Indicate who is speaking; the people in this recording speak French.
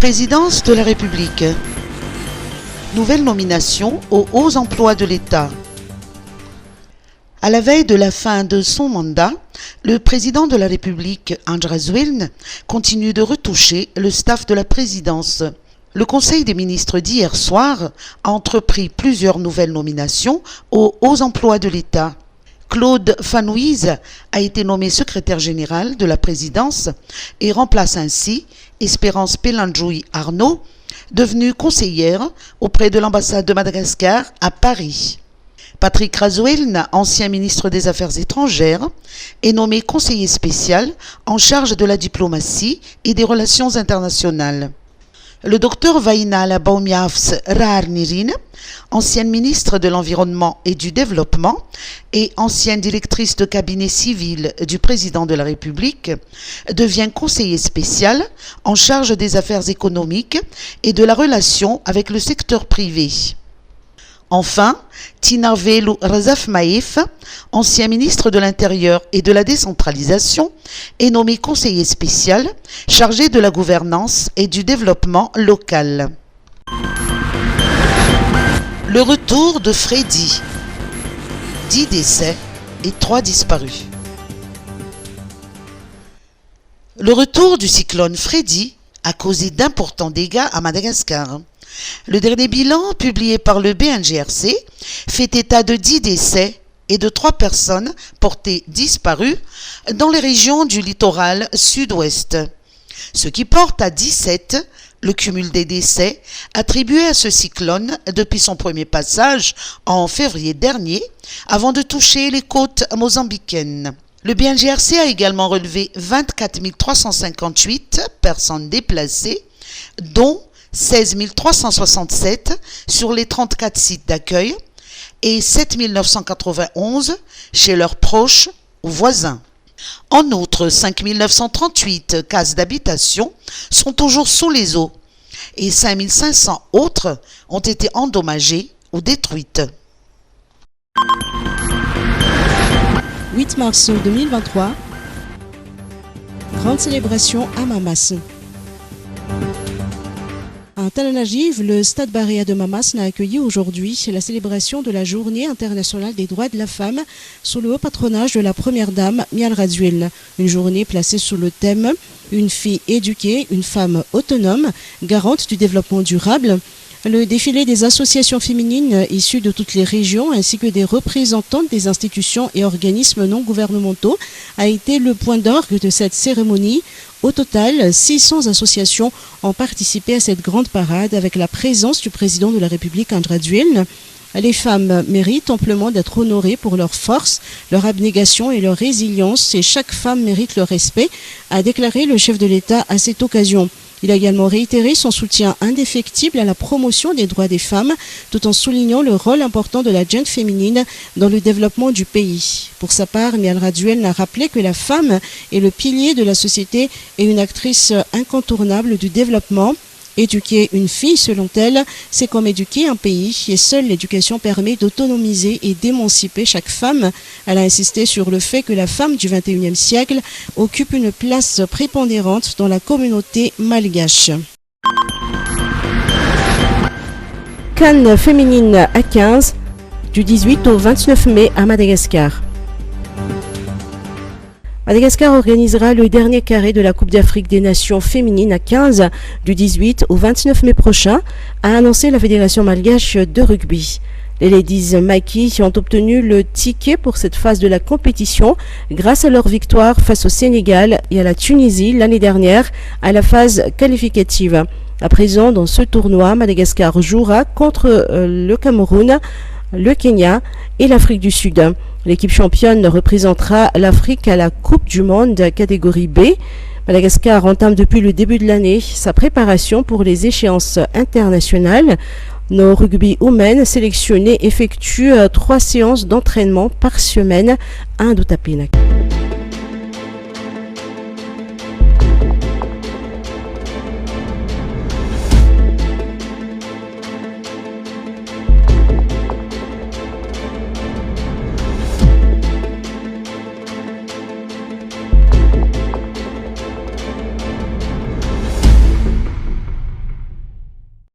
Speaker 1: Présidence de la République. Nouvelle nomination aux hauts emplois de l'État. À la veille de la fin de son mandat, le président de la République, András Wiln, continue de retoucher le staff de la présidence. Le Conseil des ministres d'hier soir a entrepris plusieurs nouvelles nominations aux hauts emplois de l'État. Claude Fanouise a été nommé secrétaire général de la présidence et remplace ainsi Espérance Pélandjoui Arnaud, devenue conseillère auprès de l'ambassade de Madagascar à Paris. Patrick Razoelna, ancien ministre des Affaires étrangères, est nommé conseiller spécial en charge de la diplomatie et des relations internationales. Le docteur Vaina Baumiafs Raarnirin, ancienne ministre de l'Environnement et du Développement et ancienne directrice de cabinet civil du président de la République, devient conseiller spécial en charge des affaires économiques et de la relation avec le secteur privé. Enfin, Tinarvelu Razafmaïf, ancien ministre de l'Intérieur et de la décentralisation, est nommé conseiller spécial chargé de la gouvernance et du développement local. Le retour de Freddy. 10 décès et 3 disparus. Le retour du cyclone Freddy a causé d'importants dégâts à Madagascar. Le dernier bilan, publié par le BNGRC, fait état de 10 décès et de 3 personnes portées disparues dans les régions du littoral sud-ouest, ce qui porte à 17 le cumul des décès attribués à ce cyclone depuis son premier passage en février dernier, avant de toucher les côtes mozambicaines. Le BNGRC a également relevé 24 358 personnes déplacées, dont 16 367 sur les 34 sites d'accueil et 7 991 chez leurs proches ou voisins. En outre, 5 938 cases d'habitation sont toujours sous les eaux et 5 500 autres ont été endommagées ou détruites.
Speaker 2: 8 mars 2023, grande célébration à Mamas. À Tananarive, le Stade Barréa de Mamas a accueilli aujourd'hui la célébration de la Journée internationale des droits de la femme sous le haut patronage de la première dame Mial Razuel. Une journée placée sous le thème « Une fille éduquée, une femme autonome, garante du développement durable ». Le défilé des associations féminines issues de toutes les régions ainsi que des représentantes des institutions et organismes non gouvernementaux a été le point d'orgue de cette cérémonie. Au total, 600 associations ont participé à cette grande parade avec la présence du président de la République, András Wiln. Les femmes méritent amplement d'être honorées pour leur force, leur abnégation et leur résilience et chaque femme mérite le respect, a déclaré le chef de l'État à cette occasion. Il a également réitéré son soutien indéfectible à la promotion des droits des femmes, tout en soulignant le rôle important de la gente féminine dans le développement du pays. Pour sa part, Mial Razuel a rappelé que la femme est le pilier de la société et une actrice incontournable du développement. Éduquer une fille, selon elle, c'est comme éduquer un pays et seule l'éducation permet d'autonomiser et d'émanciper chaque femme. Elle a insisté sur le fait que la femme du XXIe siècle occupe une place prépondérante dans la communauté malgache. Cannes féminine à 15, du 18 au 29 mai à Madagascar. Madagascar organisera le dernier carré de la Coupe d'Afrique des Nations féminines à 15 du 18 au 29 mai prochain, a annoncé la Fédération malgache de rugby. Les Ladies Maquis ont obtenu le ticket pour cette phase de la compétition grâce à leur victoire face au Sénégal et à la Tunisie l'année dernière à la phase qualificative. À présent, dans ce tournoi, Madagascar jouera contre le Cameroun, le Kenya et l'Afrique du Sud. L'équipe championne représentera l'Afrique à la Coupe du Monde catégorie B. Madagascar entame depuis le début de l'année sa préparation pour les échéances internationales. Nos rugby women sélectionnés effectuent 3 séances d'entraînement par semaine à Indotapénac.